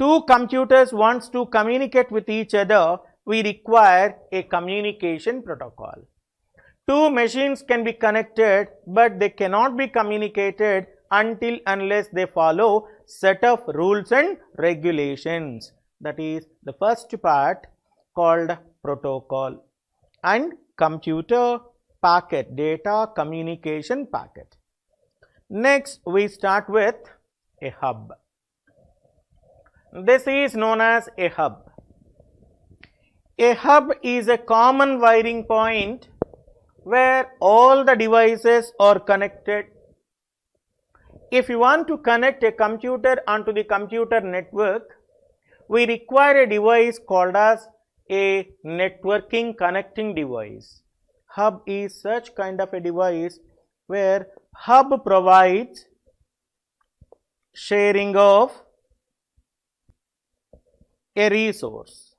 two computers wants to communicate with each other, we require a communication protocol. Two machines can be connected, but they cannot be communicated unless they follow set of rules and regulations. That is the first part called protocol. And computer packet, data communication packet. Next we start with a hub. This is known as a hub. A hub is a common wiring point where all the devices are connected. If you want to connect a computer onto the computer network, we require a device called as a networking connecting device. Hub is such kind of a device where hub provides sharing of a resource.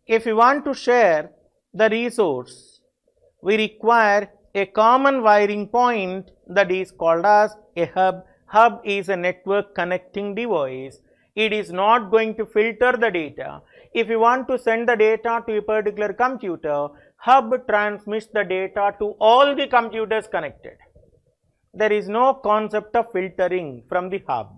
If we want to share the resource, we require a common wiring point that is called as a hub. Hub is a network connecting device. It is not going to filter the data. If you want to send the data to a particular computer, hub transmits the data to all the computers connected. There is no concept of filtering from the hub.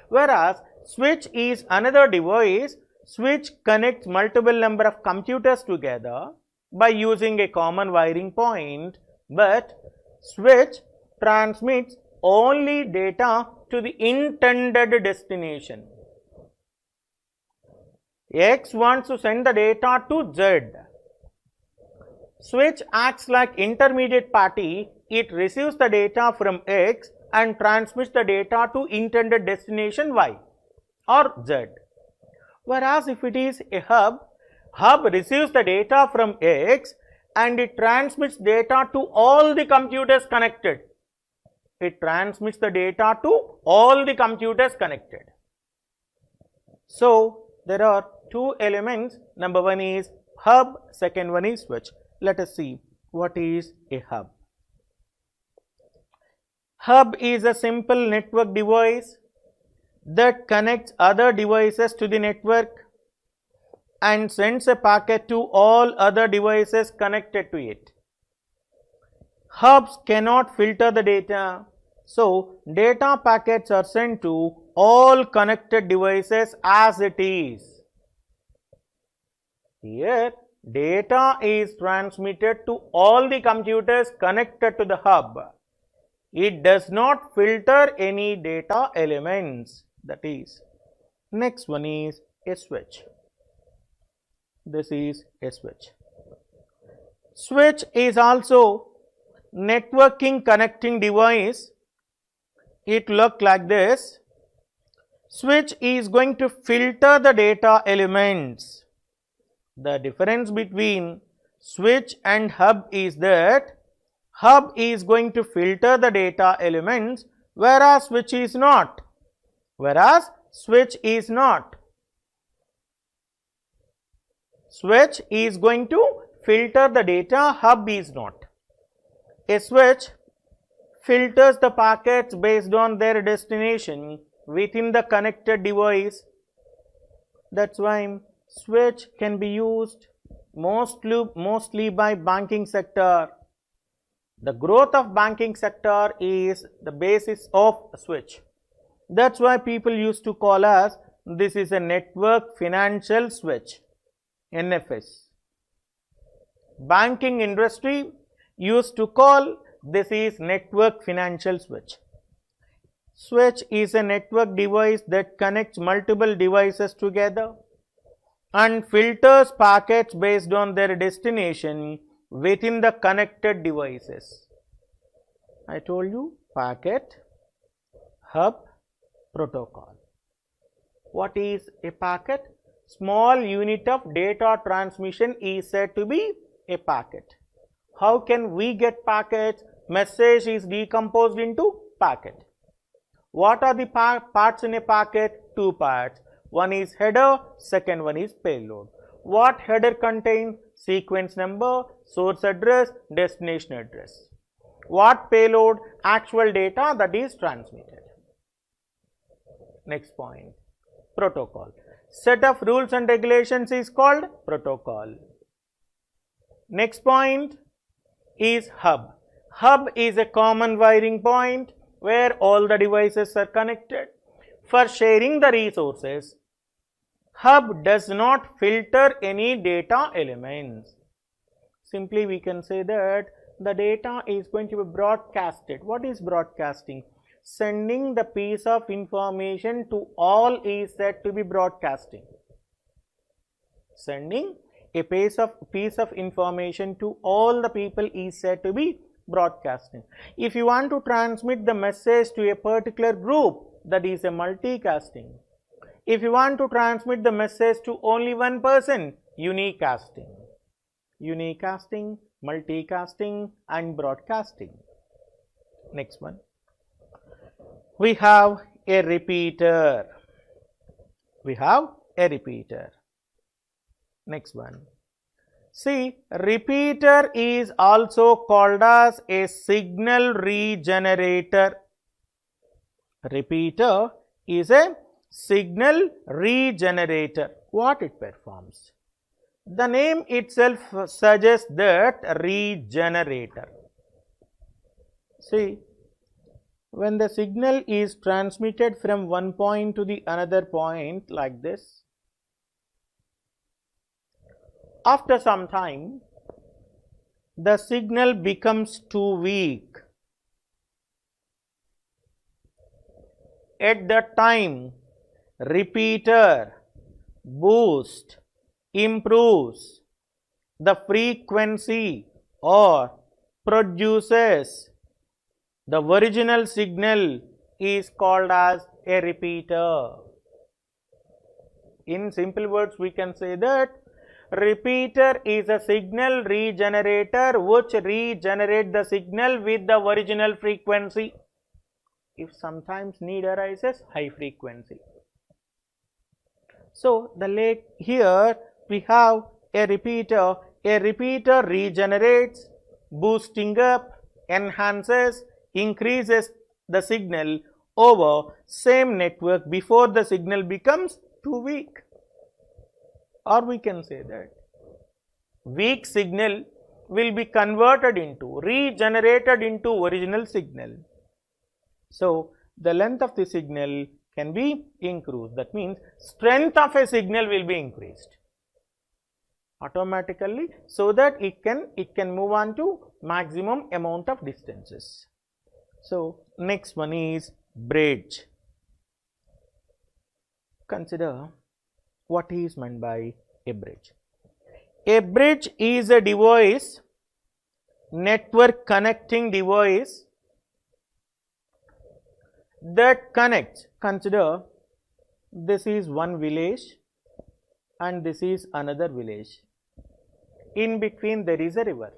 Whereas switch is another device. Switch connects multiple number of computers together by using a common wiring point, but switch transmits only data to the intended destination. X wants to send the data to Z. Switch acts like intermediate party. It receives the data from X and transmits the data to intended destination Y or Z. Whereas if it is a hub, hub receives the data from X and it transmits data to all the computers connected. It transmits the data to all the computers connected. So there are two elements. Number one is hub, second one is switch. Let us see what is a hub. Hub is a simple network device that connects other devices to the network and sends a packet to all other devices connected to it. Hubs cannot filter the data, so data packets are sent to all connected devices as it is. Here, data is transmitted to all the computers connected to the hub. It does not filter any data elements. That is, next one is a switch. This is a switch. Switch is also networking connecting device. It looks like this. Switch is going to filter the data elements. The difference between switch and hub is that hub is going to filter the data elements, whereas switch is not. Switch is going to filter the data, hub is not. A switch filters the packets based on their destination within the connected device. That's why switch can be used mostly by banking sector. The growth of banking sector is the basis of switch. That's why people used to call us this is a network financial switch, NFS. Banking industry used to call this is network financial switch. Switch is a network device that connects multiple devices together and filters packets based on their destination within the connected devices. I told you packet, hub, protocol. What is a packet? Small unit of data transmission is said to be a packet. How can we get packets? Message is decomposed into packet. What are the parts in a packet? Two parts. One is header, second one is payload. What header contains? Sequence number, source address, destination address. What payload? Actual data that is transmitted. Next point, protocol. Set of rules and regulations is called protocol. Next point is hub. Hub is a common wiring point where all the devices are connected. For sharing the resources, hub does not filter any data elements. Simply we can say that the data is going to be broadcasted. What is broadcasting? Sending the piece of information to all is said to be broadcasting. Sending a piece of information to all the people is said to be broadcasting. If you want to transmit the message to a particular group, that is a multicasting. If you want to transmit the message to only one person, unicasting. Unicasting, multicasting and broadcasting. Next one. We have a repeater. We have a repeater. Next one. See, repeater is also called as a signal regenerator. Repeater is a signal regenerator. What it performs? The name itself suggests that regenerator. See, when the signal is transmitted from one point to the another point like this, after some time, the signal becomes too weak. At that time, repeater boosts, improves the frequency or produces the original signal is called as a repeater. In simple words, we can say that repeater is a signal regenerator which regenerates the signal with the original frequency. If sometimes need arises, high frequency. So, here we have a repeater. A repeater regenerates, boosting up, enhances, increases the signal over same network before the signal becomes too weak. Or we can say that weak signal will be converted into, regenerated into original signal. So, the length of the signal can be increased. That means strength of a signal will be increased automatically so that it can move on to maximum amount of distances. So, next one is bridge. Consider what is meant by a bridge. A bridge is a device, network connecting device that connects. Consider this is one village and this is another village. In between there is a river.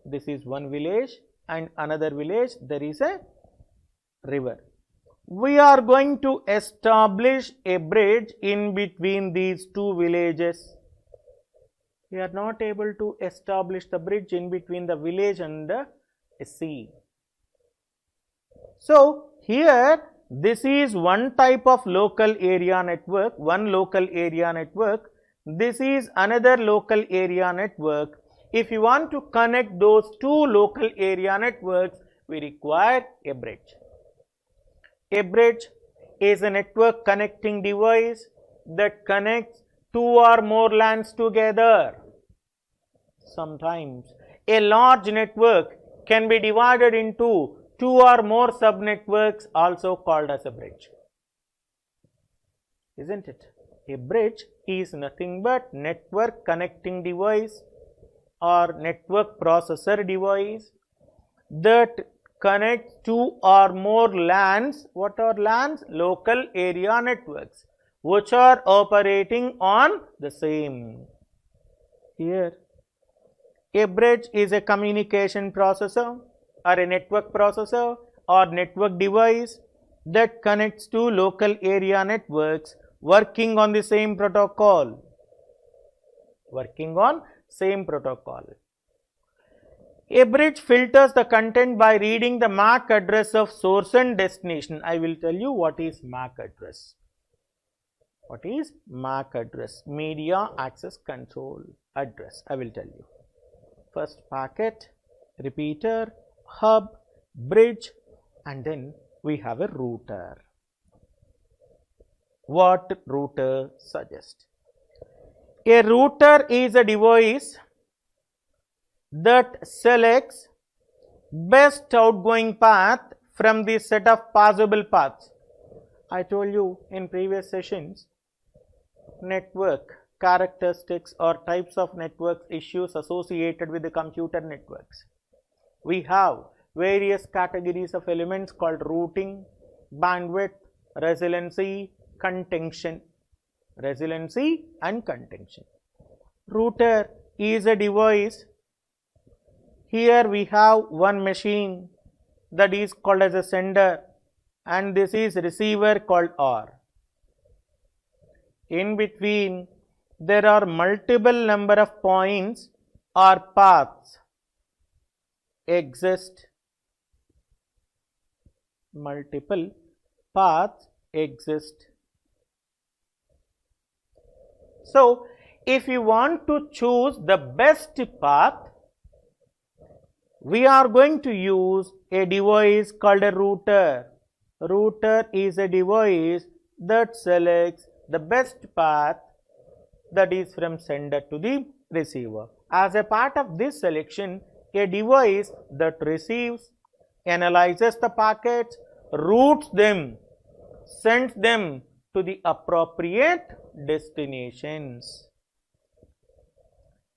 This is one village and another village, there is a river. We are going to establish a bridge in between these two villages. We are not able to establish the bridge in between the village and the sea. So, here this is one type of local area network, one local area network. This is another local area network. If you want to connect those two local area networks, we require a bridge. A bridge is a network connecting device that connects two or more LANs together. Sometimes a large network can be divided into two or more subnetworks, also called as a bridge. Isn't it? A bridge is nothing but network connecting device or network processor device that connects two or more LANs. What are LANs? Local area networks, which are operating on the same. Here, a bridge is a communication processor or a network processor or network device that connects to local area networks working on the same protocol. A bridge filters the content by reading the MAC address of source and destination. I will tell you what is MAC address. What is MAC address? Media Access Control address. I will tell you. First packet, repeater, hub, bridge, and then we have a router. What router suggests? A router is a device that selects best outgoing path from the set of possible paths. I told you in previous sessions, network characteristics or types of networks issues associated with the computer networks. We have various categories of elements called routing, bandwidth, resiliency, contention. Resiliency and contention. Router is a device. Here we have one machine that is called as a sender, and this is receiver called R. In between there are multiple number of points or paths exist. Multiple paths exist. So, if you want to choose the best path, we are going to use a device called a router. Router is a device that selects the best path, that is from sender to the receiver. As a part of this selection, a device that receives, analyzes the packets, routes them, sends them to the appropriate destinations.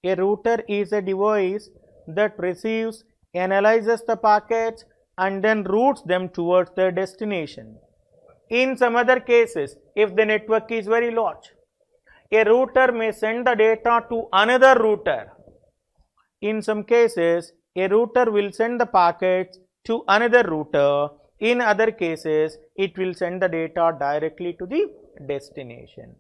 A router is a device that receives, analyzes the packets, and then routes them towards their destination. In some other cases, if the network is very large, a router may send the data to another router. In some cases, a router will send the packets to another router. In other cases, it will send the data directly to the destination.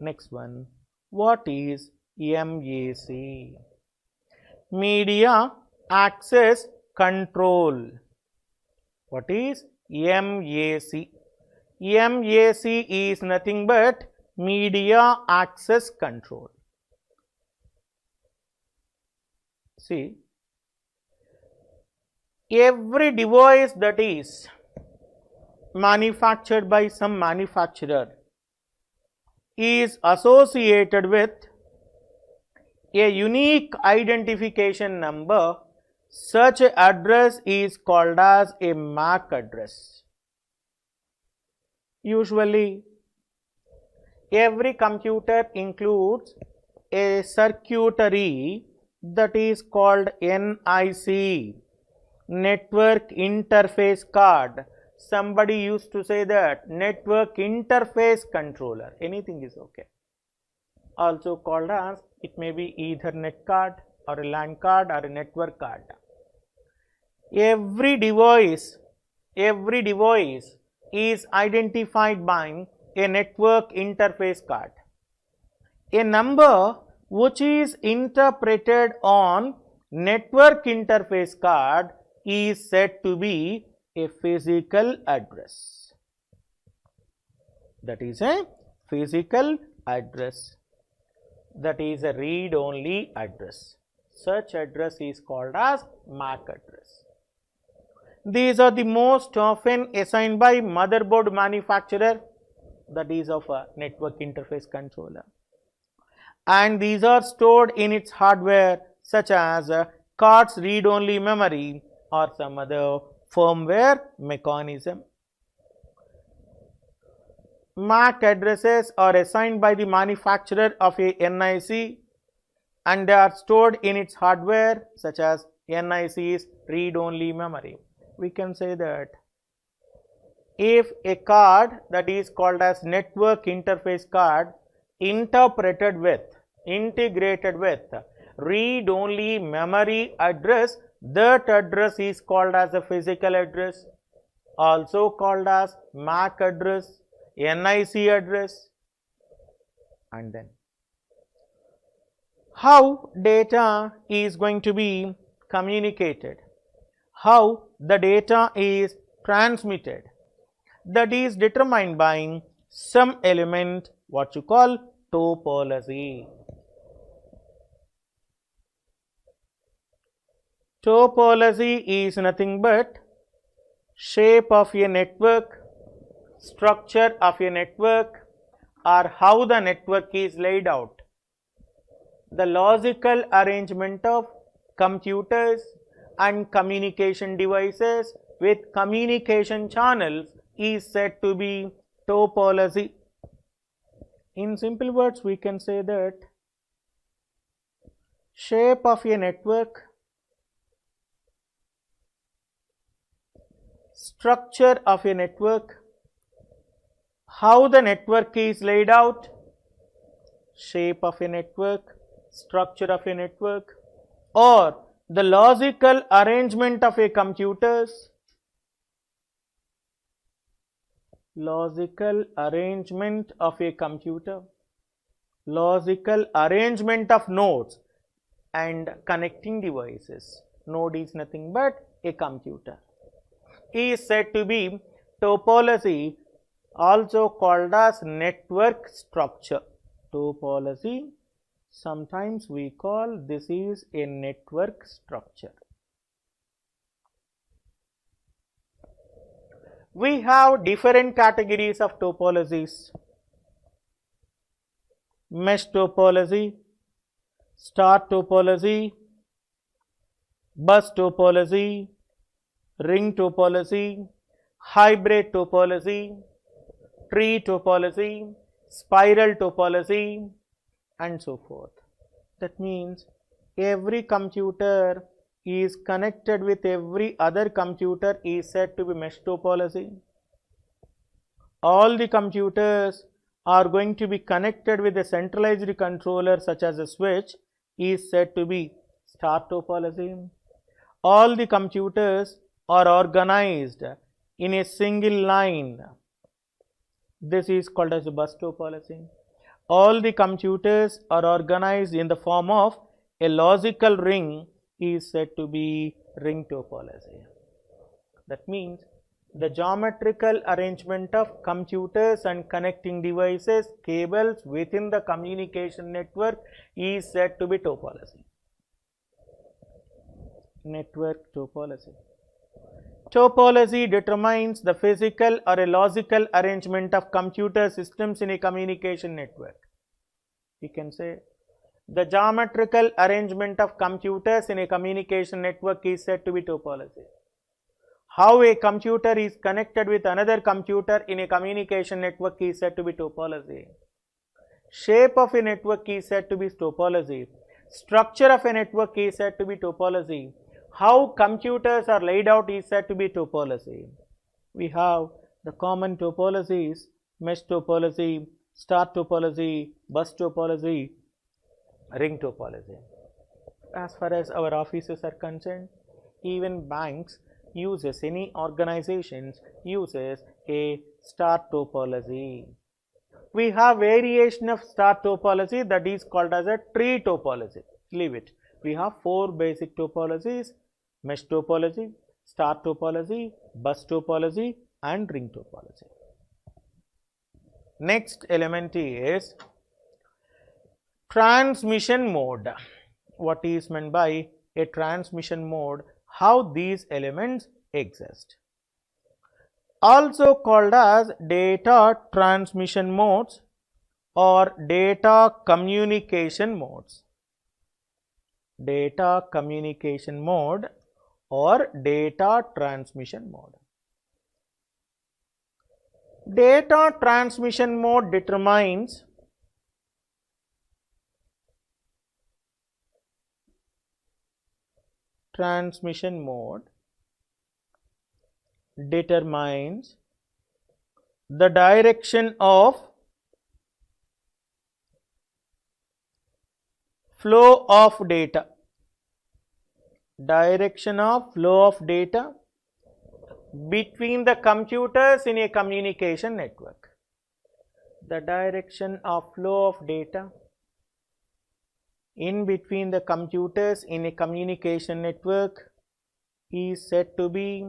Next one, what is MAC? Media Access Control. What is MAC? MAC is nothing but Media Access Control. See, every device that is manufactured by some manufacturer is associated with a unique identification number. Such an address is called as a MAC address. Usually, every computer includes a circuitry that is called NIC, Network Interface Card. Somebody used to say that Network Interface Controller, anything is okay. Also called as, it may be Ethernet card or a LAN card or a network card. Every device is identified by a network interface card. A number which is interpreted on network interface card is said to be a physical address. That is a physical address. That is a read-only address. Such address is called as MAC address. These are the most often assigned by motherboard manufacturer, that is of a network interface controller, and these are stored in its hardware such as card's read-only memory or some other firmware mechanism. MAC addresses are assigned by the manufacturer of a NIC and they are stored in its hardware such as NIC's read-only memory. We can say that if a card that is called as network interface card integrated with read-only memory address, that address is called as a physical address, also called as MAC address, NIC address. And then How data is going to be communicated, how the data is transmitted, that is determined by some element what you call topology. Topology is nothing but shape of a network, structure of a network, or how the network is laid out. The logical arrangement of computers and communication devices with communication channels is said to be topology. In simple words, we can say that shape of a network, structure of a network, how the network is laid out, shape of a network, structure of a network, or the logical arrangement of a computers, logical arrangement of a computer, logical arrangement of nodes and connecting devices. Node is nothing but a computer, is said to be topology, also called as network structure. Topology, sometimes we call this is a network structure. We have different categories of topologies: mesh topology, star topology, bus topology, ring topology, hybrid topology, tree topology, spiral topology, and so forth. That means every computer is connected with every other computer is said to be mesh topology. All the computers are going to be connected with a centralized controller such as a switch is said to be star topology. All the computers are organized in a single line. This is called as a bus topology. All the computers are organized in the form of a logical ring is said to be ring topology. That means the geometrical arrangement of computers and connecting devices, cables within the communication network is said to be topology. Network topology. Topology determines the physical or a logical arrangement of computer systems in a communication network. We can say the geometrical arrangement of computers in a communication network is said to be topology. How a computer is connected with another computer in a communication network is said to be topology. Shape of a network is said to be topology. Structure of a network is said to be topology. How computers are laid out is said to be topology. We have the common topologies: mesh topology, star topology, bus topology, ring topology. As far as our offices are concerned, even banks uses, any organizations uses a star topology. We have variation of star topology that is called as a tree topology. Leave it. We have 4 basic topologies: mesh topology, star topology, bus topology, and ring topology. Next element is transmission mode. What is meant by a transmission mode? How these elements exist. Also called as data transmission modes or data communication modes. Data communication mode or data transmission mode. Data transmission mode determines transmission mode determines the direction of flow of data. Direction of flow of data between the computers in a communication network. The direction of flow of data in between the computers in a communication network is said to be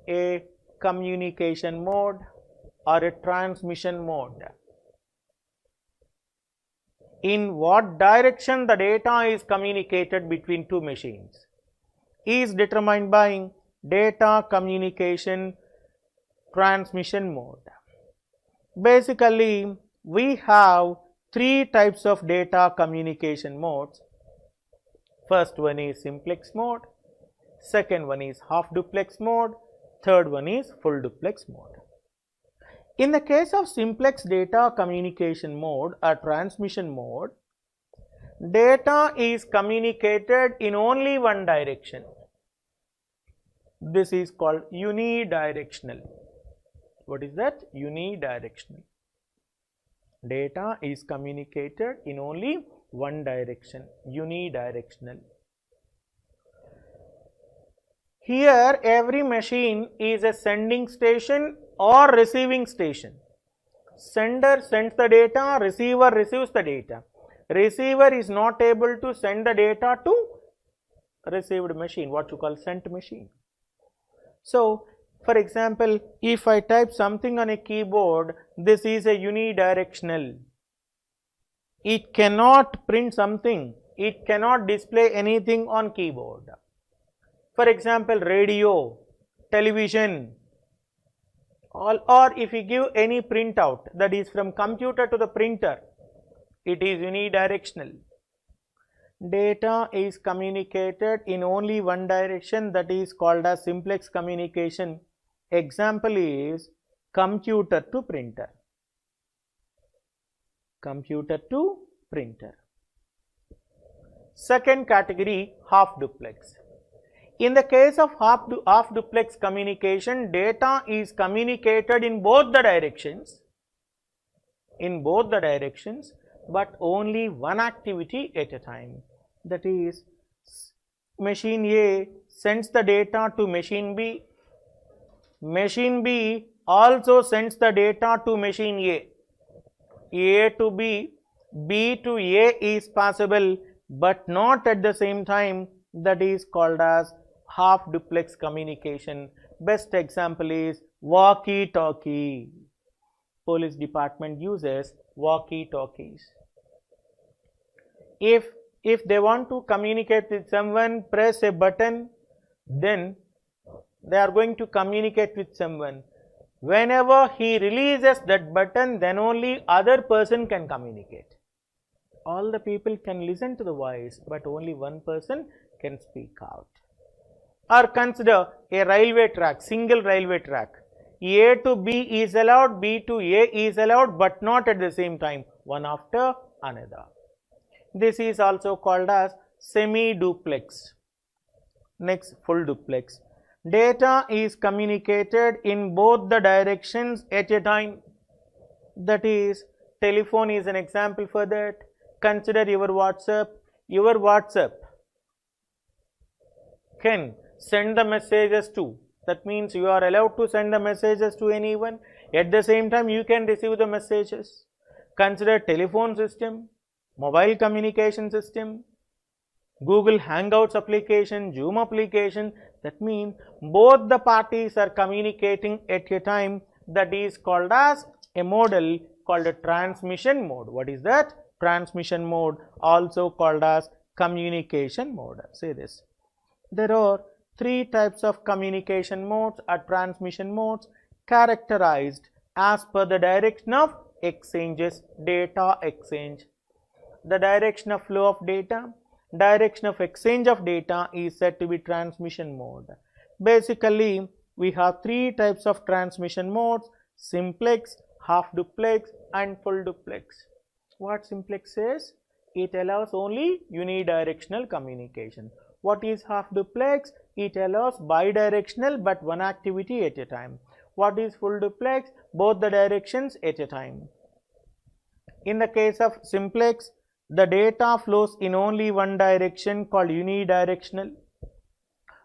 a communication mode or a transmission mode. In what direction the data is communicated between two machines is determined by data communication transmission mode. Basically, we have three types of data communication modes. First one is simplex mode, second one is half duplex mode, third one is full duplex mode. In the case of simplex data communication mode or transmission mode, data is communicated in only one direction. This is called unidirectional. What is that? Unidirectional. Data is communicated in only one direction, unidirectional. Here every machine is a sending station or receiving station. Sender sends the data, receiver receives the data. Receiver is not able to send the data to received machine, what you call sent machine. So, for example, if I type something on a keyboard, this is a unidirectional. It cannot print something, it cannot display anything on keyboard. For example, radio, television, or if you give any printout, that is from computer to the printer, it is unidirectional. Data is communicated in only one direction, that is called as simplex communication. Example is computer to printer. Computer to printer. Second category, half duplex. In the case of half duplex communication, data is communicated in both the directions. But only one activity at a time. That is, machine A sends the data to machine B. Machine B also sends the data to machine A. A to B, B to A is possible, but not at the same time. That is called as half duplex communication. Best example is walkie-talkie. Police department uses walkie-talkies. If they want to communicate with someone, press a button, then they are going to communicate with someone. Whenever he releases that button, then only other person can communicate. All the people can listen to the voice, but only one person can speak out. Or consider a railway track, single railway track. A to B is allowed, B to A is allowed, but not at the same time, one after another. This is also called as semi-duplex. Next, full duplex. Data is communicated in both the directions at a time. That is, telephone is an example for that. Consider your WhatsApp. Your WhatsApp can send the messages to. That means you are allowed to send the messages to anyone. At the same time, you can receive the messages. Consider telephone system, mobile communication system, Google Hangouts application, Zoom application. That means both the parties are communicating at a time. That is called as a model called a transmission mode. What is that? Transmission mode, also called as communication mode. Say this. There are three types of communication modes or transmission modes characterized as per the direction of exchanges, data exchange. The direction of flow of data, direction of exchange of data is said to be transmission mode. Basically, we have three types of transmission modes: simplex, half duplex and full duplex. What simplex is? It allows only unidirectional communication. What is half duplex? It allows bidirectional but one activity at a time. What is full duplex? Both the directions at a time. In the case of simplex, the data flows in only one direction called unidirectional.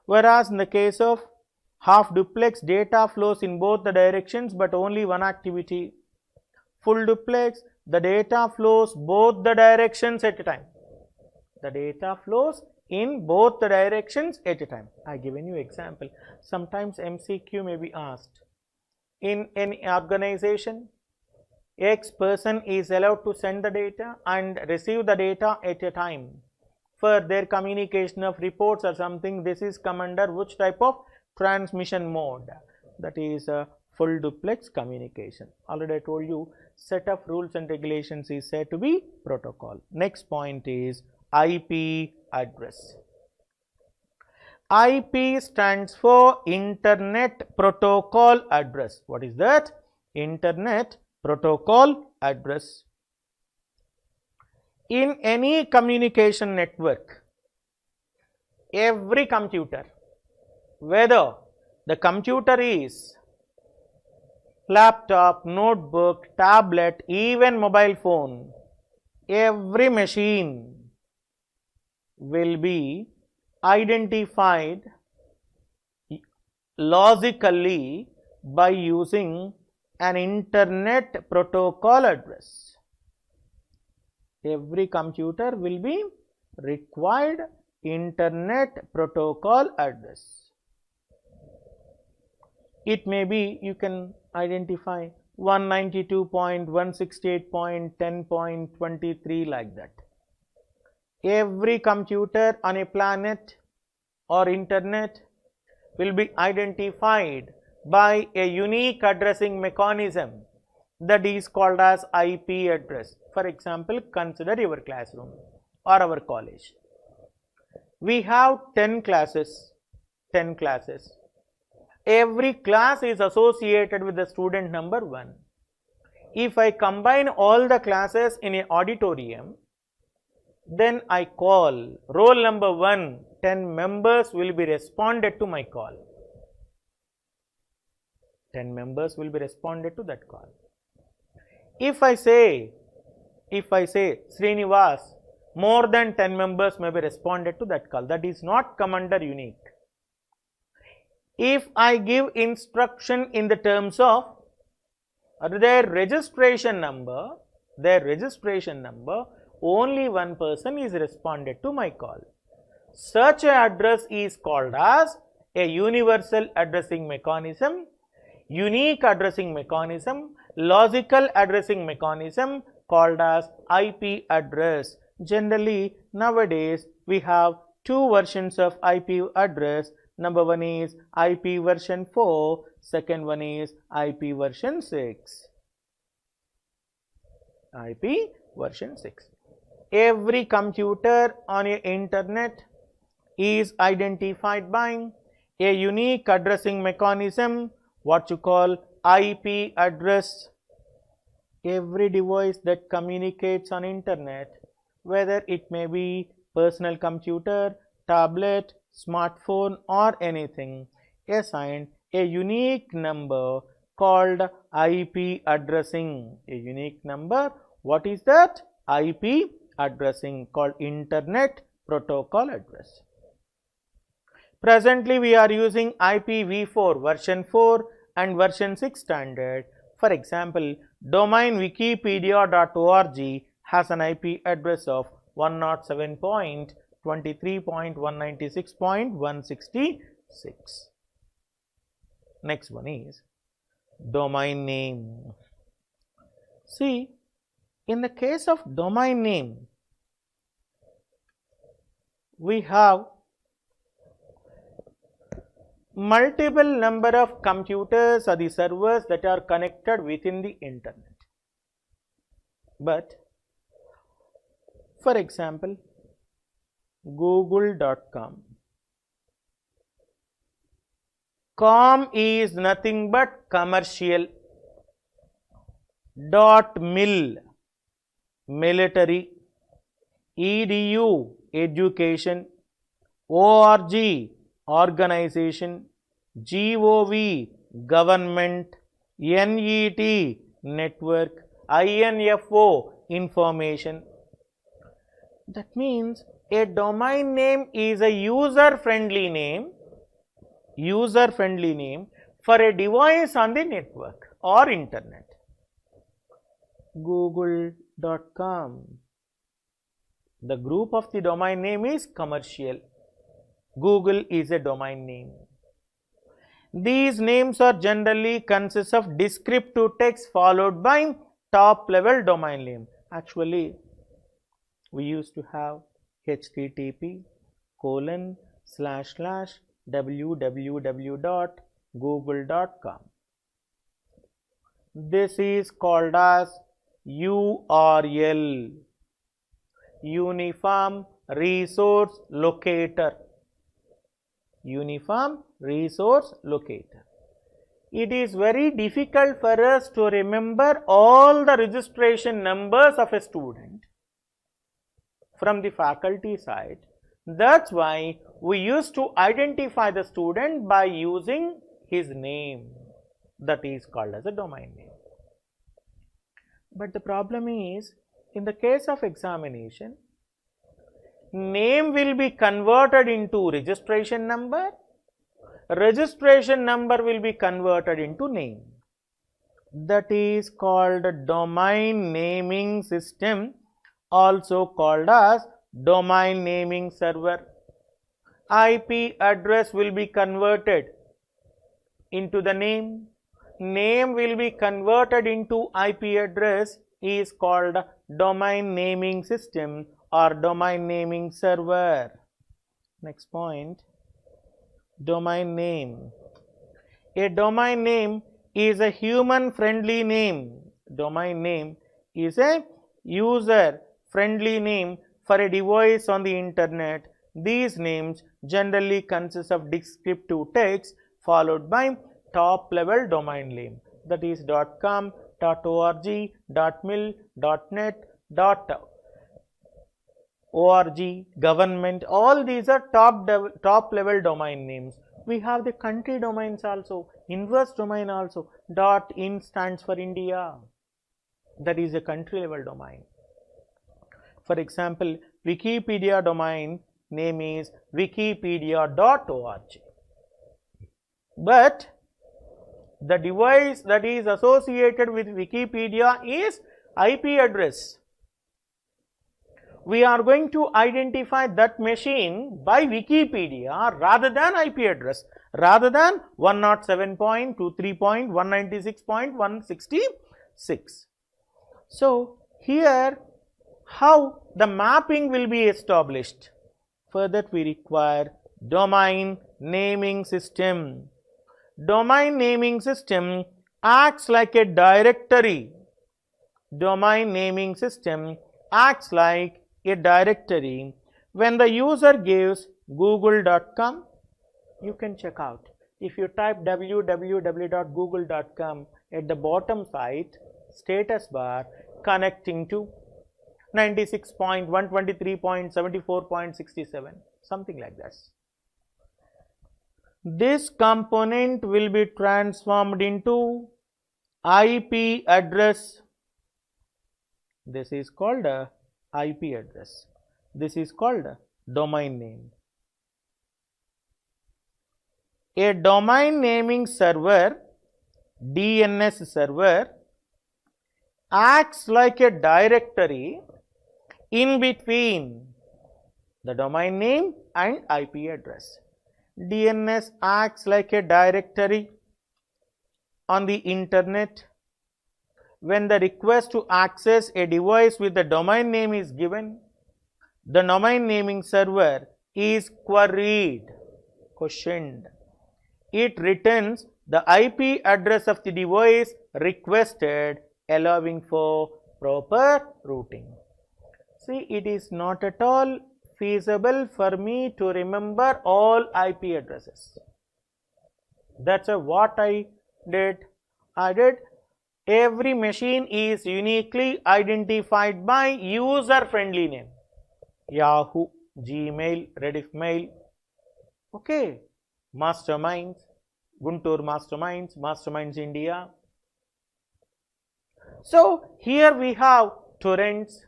Whereas in the case of half duplex, data flows in both the directions but only one activity. Full duplex, the data flows both the directions at a time. The data flows in both the directions at a time. I given you example. Sometimes MCQ may be asked. In any organization, X person is allowed to send the data and receive the data at a time. For their communication of reports or something, this is come under which type of transmission mode? That is a full duplex communication. Already I told you, set of rules and regulations is said to be protocol. Next point is IP address. IP stands for Internet Protocol Address. What is that? Internet Protocol Address. In any communication network, every computer, whether the computer is laptop, notebook, tablet, even mobile phone, every machine will be identified logically by using an Internet Protocol Address. Every computer will be required Internet Protocol Address. It may be, you can identify 192.168.10.23 like that. Every computer on a planet or internet will be identified by a unique addressing mechanism that is called as IP address. For example, consider your classroom or our college. We have 10 classes. Every class is associated with the student number 1. If I combine all the classes in an auditorium, then I call roll number 1, 10 members will be responded to my call. 10 members will be responded to that call. If I say Srinivas, more than 10 members may be responded to that call. That is not come under unique. If I give instruction in the terms of their registration number, only one person is responded to my call. Such an address is called as a universal addressing mechanism, unique addressing mechanism, logical addressing mechanism called as IP address. Generally, nowadays we have 2 versions of IP address. Number 1 is IP version 4, second one is IP version 6. IP version 6. Every computer on your internet is identified by a unique addressing mechanism, what you call IP address. Every device that communicates on internet, whether it may be personal computer, tablet, smartphone or anything, assigned a unique number called IP addressing. A unique number, what is that? IP addressing, called Internet Protocol Address. Presently we are using IPv4 version 4 and version 6 standard. For example, domain wikipedia.org has an IP address of 107.23.196.166. Next one is domain name. See, in the case of domain name, we have multiple number of computers or the servers that are connected within the internet. But for example, google.com. Com is nothing but commercial. .mil military, edu education, org organization, gov government, net network, info information. That means a domain name is a user friendly name for a device on the network or internet. Google.com, The group of the domain name is commercial. Google is a domain name. These names are generally consist of descriptive text followed by top level domain name. Actually, we used to have http://www.google.com. This is called as URL, Uniform Resource Locator. Uniform Resource Locator. It is very difficult for us to remember all the registration numbers of a student from the faculty side. That's why we used to identify the student by using his name. That is called as a domain name. But the problem is, in the case of examination, name will be converted into registration number. Registration number will be converted into name. That is called domain naming system, also called as domain naming server. IP address will be converted into the name. Name will be converted into IP address, is called domain naming system or domain naming server. Next point, domain name. A domain name is a human friendly name. Domain name is a user friendly name for a device on the internet. These names generally consist of descriptive text followed by top level domain name, that is .com, .org, .mil, .net, .org, government. All these are top level domain names. We have the country domains also, inverse domain also. .in stands for India, that is a country level domain. For example, Wikipedia domain name is wikipedia.org. But the device that is associated with Wikipedia is IP address. We are going to identify that machine by Wikipedia rather than IP address, rather than 107.23.196.166. So here, how the mapping will be established? For that we require domain naming system. Domain naming system acts like a directory. Domain naming system acts like a directory. When the user gives google.com, you can check out. If you type www.google.com, at the bottom side, status bar connecting to 96.123.74.67, something like this. This component will be transformed into IP address. This is called a IP address. This is called a domain name. A domain naming server, DNS server, acts like a directory in between the domain name and IP address. DNS acts like a directory on the internet. When the request to access a device with the domain name is given, the domain naming server is questioned. It returns the IP address of the device requested, allowing for proper routing. See, it is not at all feasible for me to remember all IP addresses. That's what I did. Every machine is uniquely identified by user friendly name. Yahoo, Gmail, Rediff Mail. Okay. Masterminds, Guntur Masterminds, Masterminds India. So here we have torrents,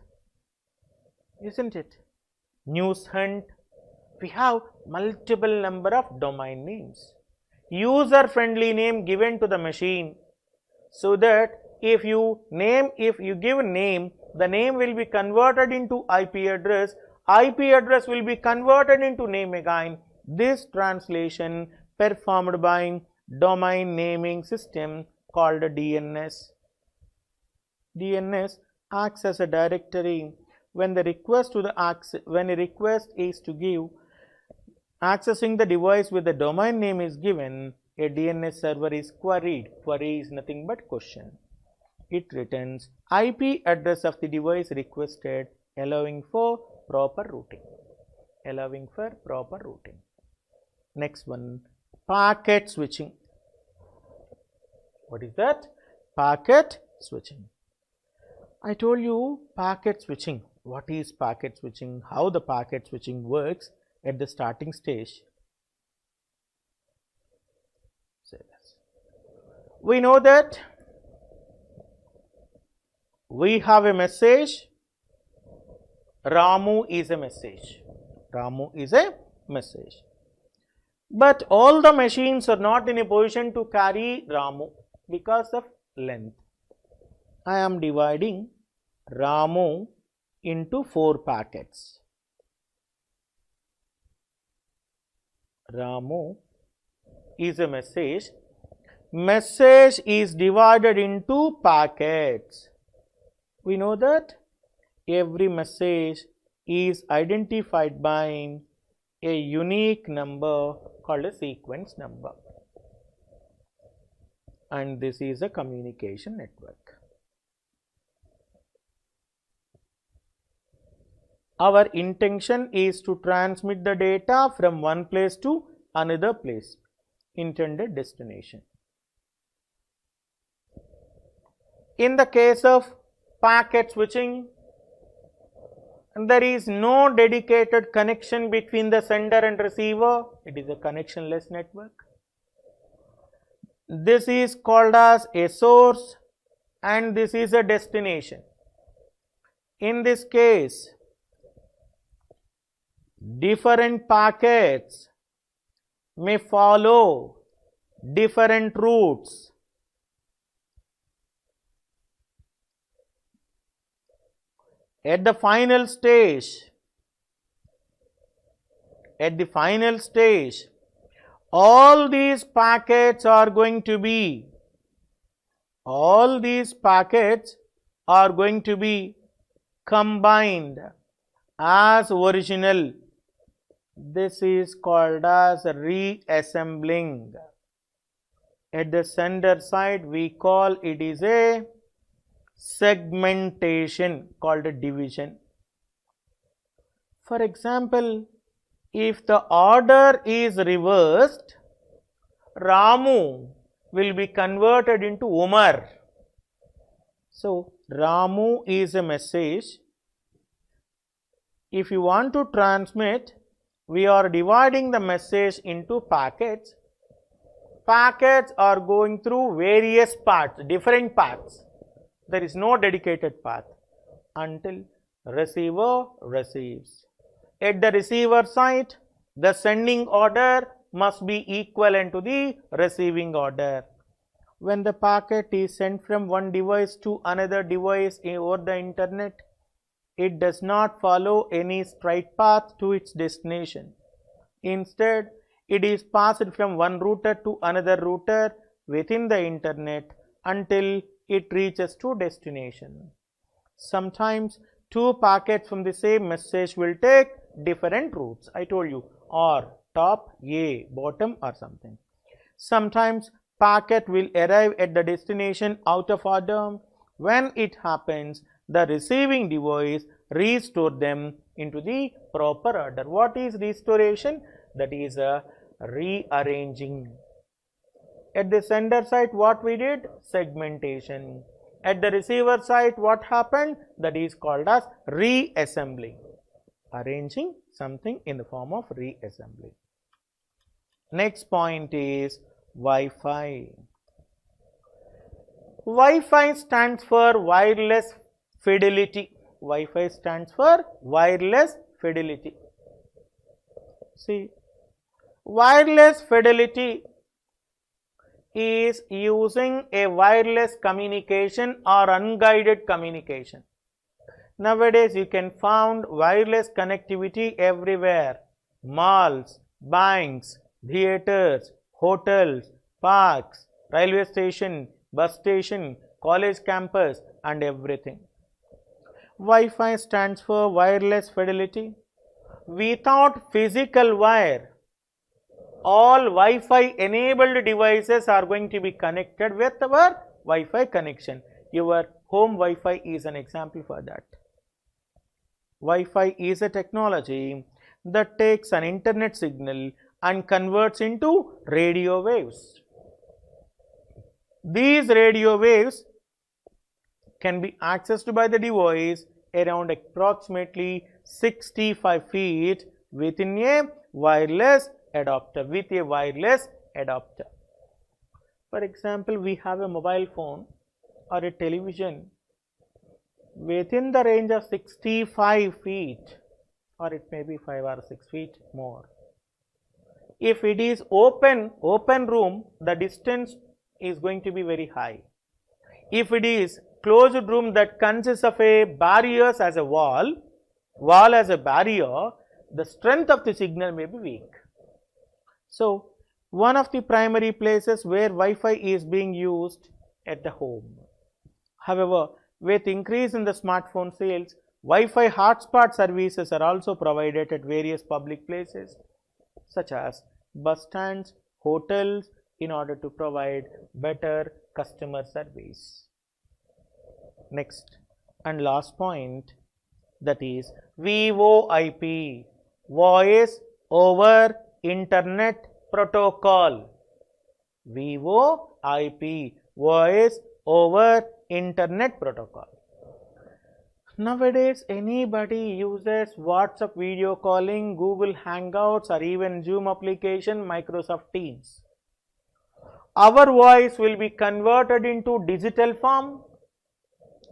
isn't it? News Hunt. We have multiple number of domain names. User friendly name given to the machine, so that if you give name, the name will be converted into IP address. IP address will be converted into name again. This translation performed by domain naming system called DNS. DNS acts as a directory when the request to the when a request is to give accessing the device with the domain name is given, a DNS server is queried. Query is nothing but question. It returns IP address of the device requested, allowing for proper routing. Next one, packet switching. What is that? Packet switching. I told you packet switching. What is packet switching? How the packet switching works at the starting stage. Say this. We know that we have a message. Ramu is a message. Ramu is a message. But all the machines are not in a position to carry Ramu because of length. I am dividing Ramu into 4 packets. Ramu is a message. Message is divided into packets. We know that every message is identified by a unique number called a sequence number, and this is a communication network. Our intention is to transmit the data from one place to another place, intended destination. In the case of packet switching, there is no dedicated connection between the sender and receiver. It is a connectionless network. This is called as a source and this is a destination. In this case, different packets may follow different routes. At the final stage, all these packets are going to be combined as original. This is called as reassembling. At the sender side, we call it is a segmentation called a division. For example, if the order is reversed, Ramu will be converted into Umar. So, Ramu is a message. If you want to transmit, we are dividing the message into packets. Packets are going through various paths, different paths. There is no dedicated path until receiver receives. At the receiver side, the sending order must be equivalent to the receiving order. When the packet is sent from one device to another device over the internet, it does not follow any straight path to its destination. Instead, it is passed from one router to another router within the internet until it reaches to destination. Sometimes two packets from the same message will take different routes. I told you, or top, A, bottom or something. Sometimes packet will arrive at the destination out of order. When it happens, the receiving device restore them into the proper order. What is restoration? That is a rearranging. At the sender side, what we did? Segmentation. At the receiver side, what happened? That is called as reassembly. Arranging something in the form of reassembly. Next point is Wi-Fi. Wi-Fi stands for wireless fidelity. Wi-Fi stands for wireless fidelity. See, wireless fidelity is using a wireless communication or unguided communication. Nowadays you can find wireless connectivity everywhere. Malls, banks, theaters, hotels, parks, railway station, bus station, college campus and everything. Wi-Fi stands for wireless fidelity. Without physical wire, all Wi-Fi enabled devices are going to be connected with our Wi-Fi connection. Your home Wi-Fi is an example for that. Wi-Fi is a technology that takes an internet signal and converts into radio waves. These radio waves can be accessed by the device around approximately 65 feet within a wireless adapter, For example, we have a mobile phone or a television within the range of 65 feet, or it may be 5 or 6 feet more. If it is open room, the distance is going to be very high. If it is closed room that consists of a barriers as a wall as a barrier, the strength of the signal may be weak. So, one of the primary places where Wi-Fi is being used at the home. However, with increase in the smartphone sales, Wi-Fi hotspot services are also provided at various public places such as bus stands, hotels, in order to provide better customer service. Next and last point, that is VoIP, Voice over Internet Protocol. VoIP, Voice over Internet Protocol. Nowadays, anybody uses WhatsApp video calling, Google Hangouts, or even Zoom application, Microsoft Teams. Our voice will be converted into digital form,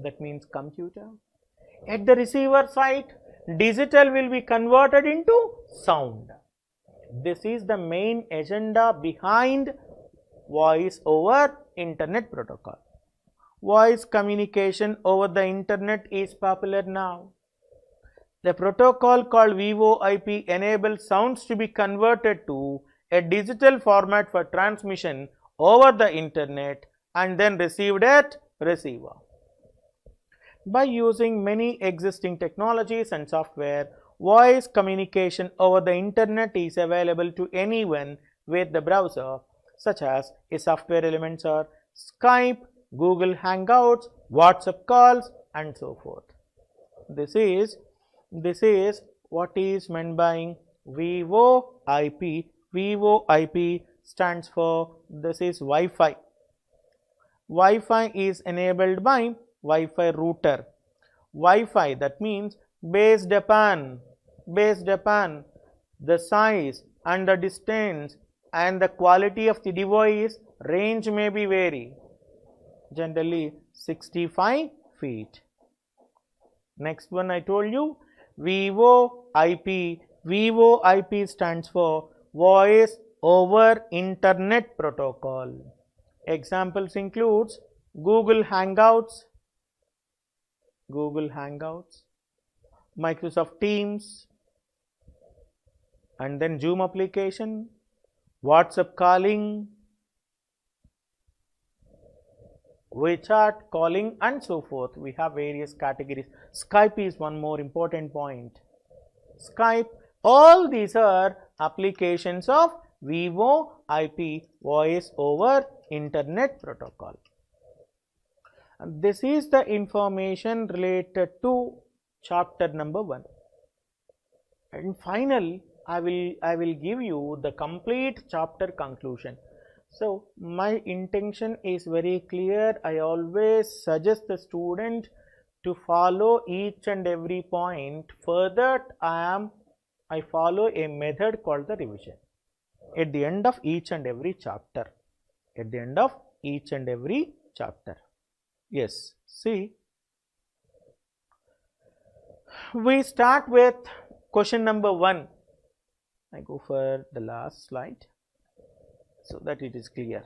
that means computer. At the receiver side, digital will be converted into sound. This is the main agenda behind Voice over Internet Protocol. Voice communication over the internet is popular now. The protocol called VoIP enables sounds to be converted to a digital format for transmission over the internet and then received at receiver. By using many existing technologies and software, voice communication over the internet is available to anyone with the browser, such as a software elements are Skype, Google Hangouts, WhatsApp calls and so forth. This is what is meant by VoIP. VoIP stands for, this is Wi-Fi. Wi-Fi is enabled by Wi-Fi router. Wi-Fi, that means based upon the size and the distance and the quality of the device, range may be vary. Generally 65 feet. Next one I told you, VoIP. VoIP stands for Voice over Internet Protocol. Examples includes Google Hangouts, Microsoft Teams, and then Zoom application, WhatsApp calling, WeChat calling and so forth. We have various categories. Skype is one more important point. Skype, all these are applications of VoIP, Voice over Internet Protocol. And this is the information related to chapter number 1. And final, I will give you the complete chapter conclusion. So my intention is very clear. I always suggest the student to follow each and every point. Further, I follow a method called the revision at the end of each and every chapter. Yes, see, we start with question number 1. I go for the last slide so that it is clear.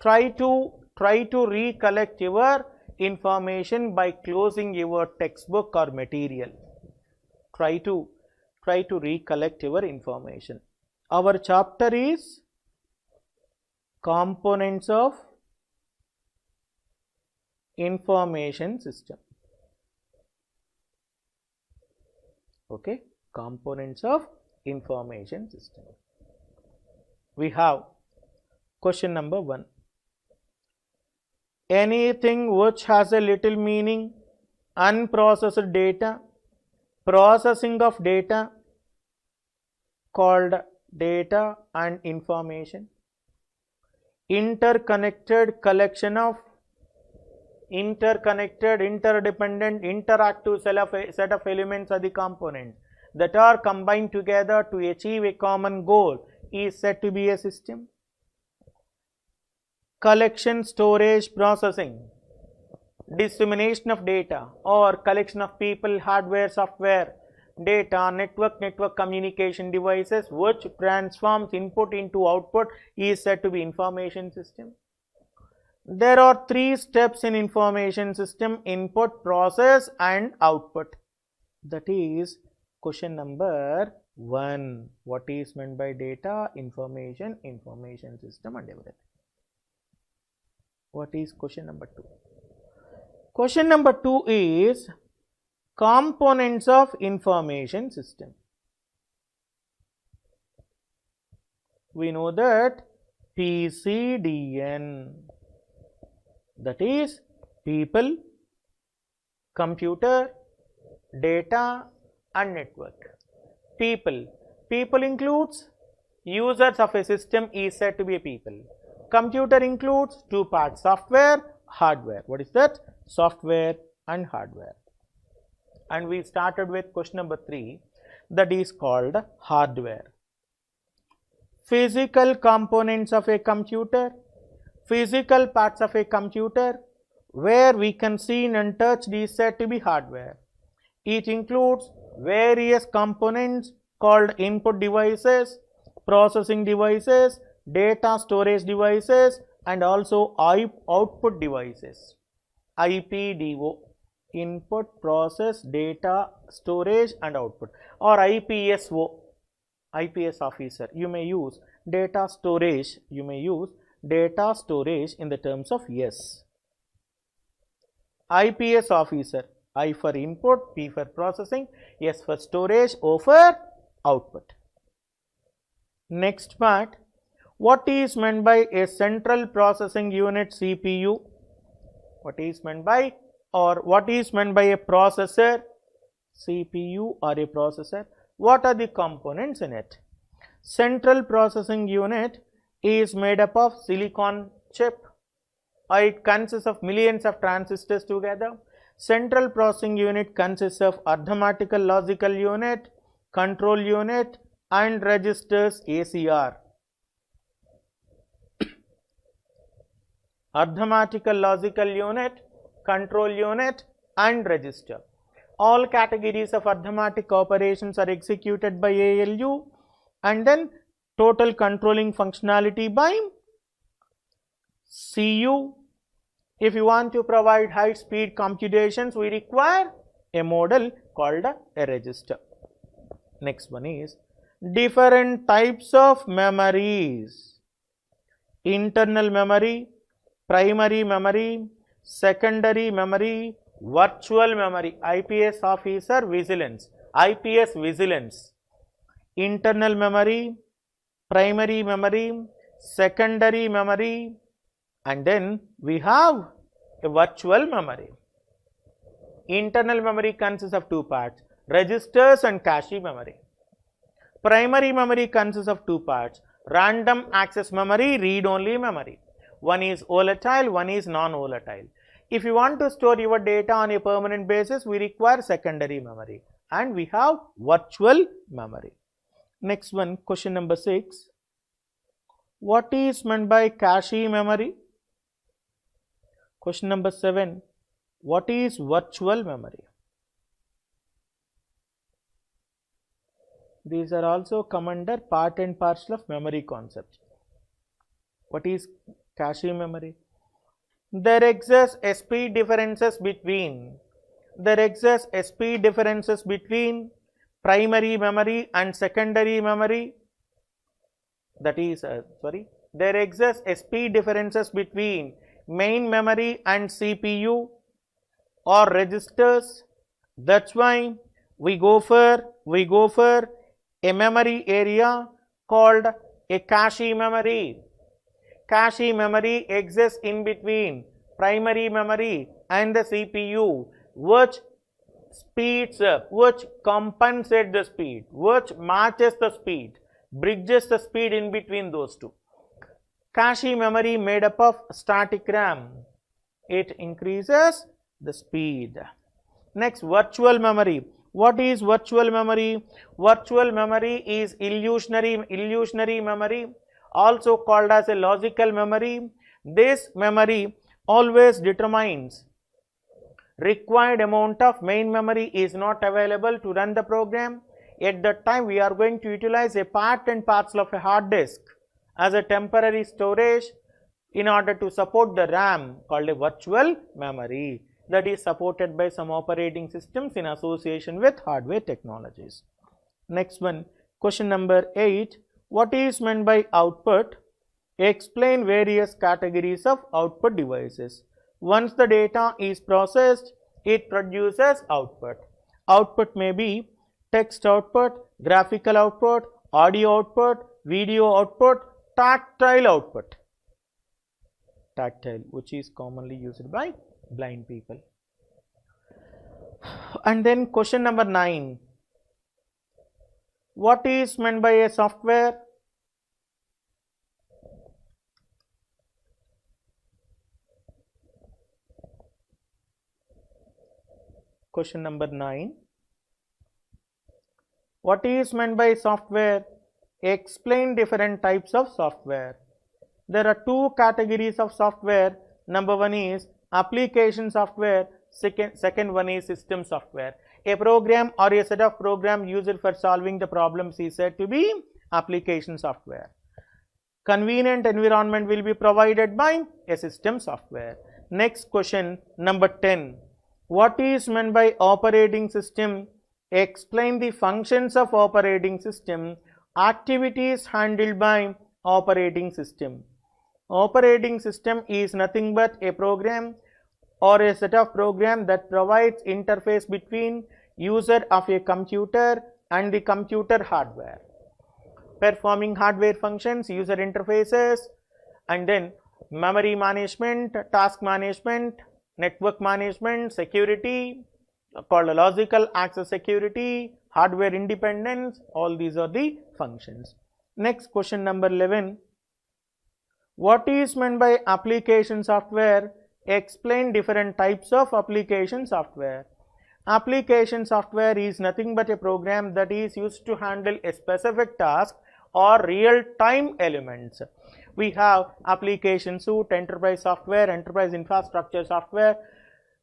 Try to recollect your information by closing your textbook or material. Try to recollect your information. Our chapter is components of information system. Okay, components of information system. We have question number 1. Anything which has a little meaning, unprocessed data, processing of data, called data and information. Interconnected collection of interconnected, interdependent, interactive set of elements are the components that are combined together to achieve a common goal is said to be a system. Collection, storage, processing, dissemination of data or collection of people, hardware, software, data, network communication devices which transforms input into output is said to be information system. There are 3 steps in information system: input, process and output. That is question number 1. What is meant by data, information, information system and everything. What is question number 2? Question number 2 is components of information system. We know that PCDN, that is people, computer, data and network. People includes users of a system is said to be a people. Computer includes 2 parts: software, hardware. What is that? Software and hardware. And we started with question number 3, that is called hardware. Physical components of a computer, physical parts of a computer where we can see and touch is said to be hardware. It includes various components called input devices, processing devices, data storage devices and also output devices. IPDO, input, process, data, storage and output, or IPSO, IPS officer. You may use data storage, in the terms of S. IPS officer, I for input, P for processing, S for storage, O for output. Next part, what is meant by a central processing unit, CPU? What is meant by, or what is meant by a processor, CPU or a processor? What are the components in it? Central processing unit is made up of silicon chip. It consists of millions of transistors together. Central processing unit consists of arithmetical logical unit, control unit and registers ACR. Arithmetical logical unit, control unit and register. All categories of arithmetic operations are executed by ALU and then total controlling functionality by CU. If you want to provide high speed computations, we require a model called a register. Next one is different types of memories: internal memory, primary memory, secondary memory, virtual memory. IPS officer vigilance, IPS vigilance. Internal memory, primary memory, secondary memory, and then we have a virtual memory. Internal memory consists of 2 parts: registers and cache memory. Primary memory consists of 2 parts: random access memory, read-only memory. One is volatile, one is non-volatile. If you want to store your data on a permanent basis, we require secondary memory, and we have virtual memory. Next one, question number 6. What is meant by cache memory? Question number 7. What is virtual memory? These are also come under part and parcel of memory concept. What is cache memory? there exists speed differences between primary memory and secondary memory. That is there exists speed differences between main memory and CPU or registers. That's why we go for a memory area called a cache memory. Cache memory exists in between primary memory and the CPU, which speeds up, which compensates the speed, which matches the speed, bridges the speed in between those two. Cache memory made up of static RAM. It increases the speed. Next, virtual memory. What is virtual memory? Virtual memory is illusionary memory, also called as a logical memory. This memory always determines required amount of main memory is not available to run the program. At that time, we are going to utilize a part and parcel of a hard disk as a temporary storage in order to support the RAM, called a virtual memory, that is supported by some operating systems in association with hardware technologies. Next one, question number 8. What is meant by output? Explain various categories of output devices. Once the data is processed, it produces output. Output may be text output, graphical output, audio output, video output, tactile output. Tactile, which is commonly used by blind people. And then question number 9. What is meant by a software? Question number 9. What is meant by software? Explain different types of software. There are two categories of software. Number one is application software. Second one is system software. A program or a set of programs used for solving the problems is said to be application software. Convenient environment will be provided by a system software. Next question, number 10. What is meant by operating system? Explain the functions of operating system, activities handled by operating system. Operating system is nothing but a program or a set of programs that provides interface between user of a computer and the computer hardware, performing hardware functions, user interfaces, and then memory management, task management, network management, security, called logical access security, hardware independence. All these are the functions. Next, question number 11. What is meant by application software? Explain different types of application software. Application software is nothing but a program that is used to handle a specific task or real-time elements. We have application suite, enterprise software, enterprise infrastructure software,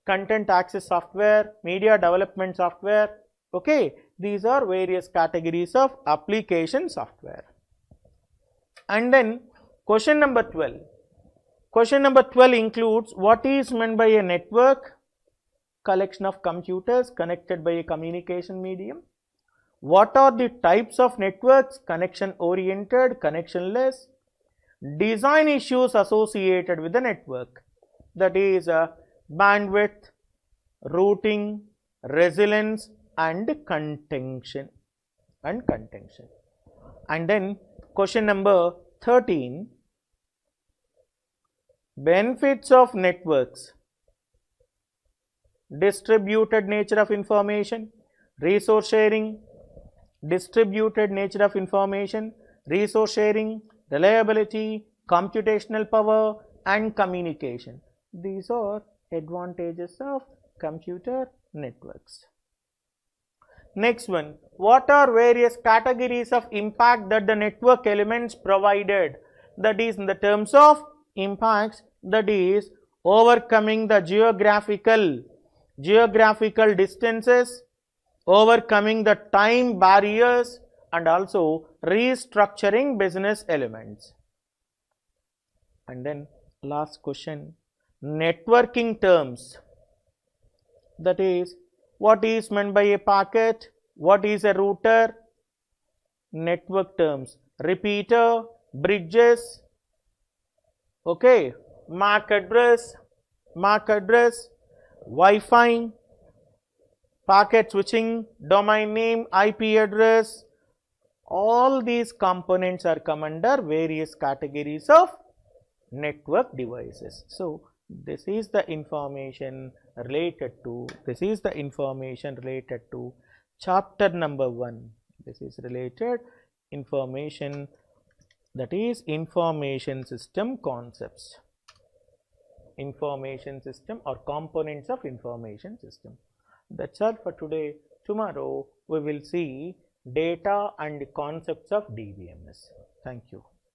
content access software, media development software. Okay, these are various categories of application software. And then question number 12. Question number 12 includes what is meant by a network? Collection of computers connected by a communication medium. What are the types of networks? Connection oriented, connectionless. Design issues associated with the network, that is bandwidth, routing, resilience, and contention. And then question number 13. Benefits of networks: distributed nature of information, resource sharing, distributed nature of information, resource sharing, reliability, computational power, and communication. These are advantages of computer networks. Next one, what are various categories of impact that the network elements provided? That is, in the terms of impacts, that is overcoming the geographical distances, overcoming the time barriers, and also restructuring business elements. And then last question, networking terms, that is, what is meant by a packet, what is a router, network terms, repeater, bridges, okay, MAC address, Wi-Fi, packet switching, domain name, IP address, all these components are come under various categories of network devices. So, this is the information related to, chapter number 1. This is related information, that is information system concepts, information system or components of information system. That's all for today. Tomorrow we will see data and concepts of DBMS. Thank you.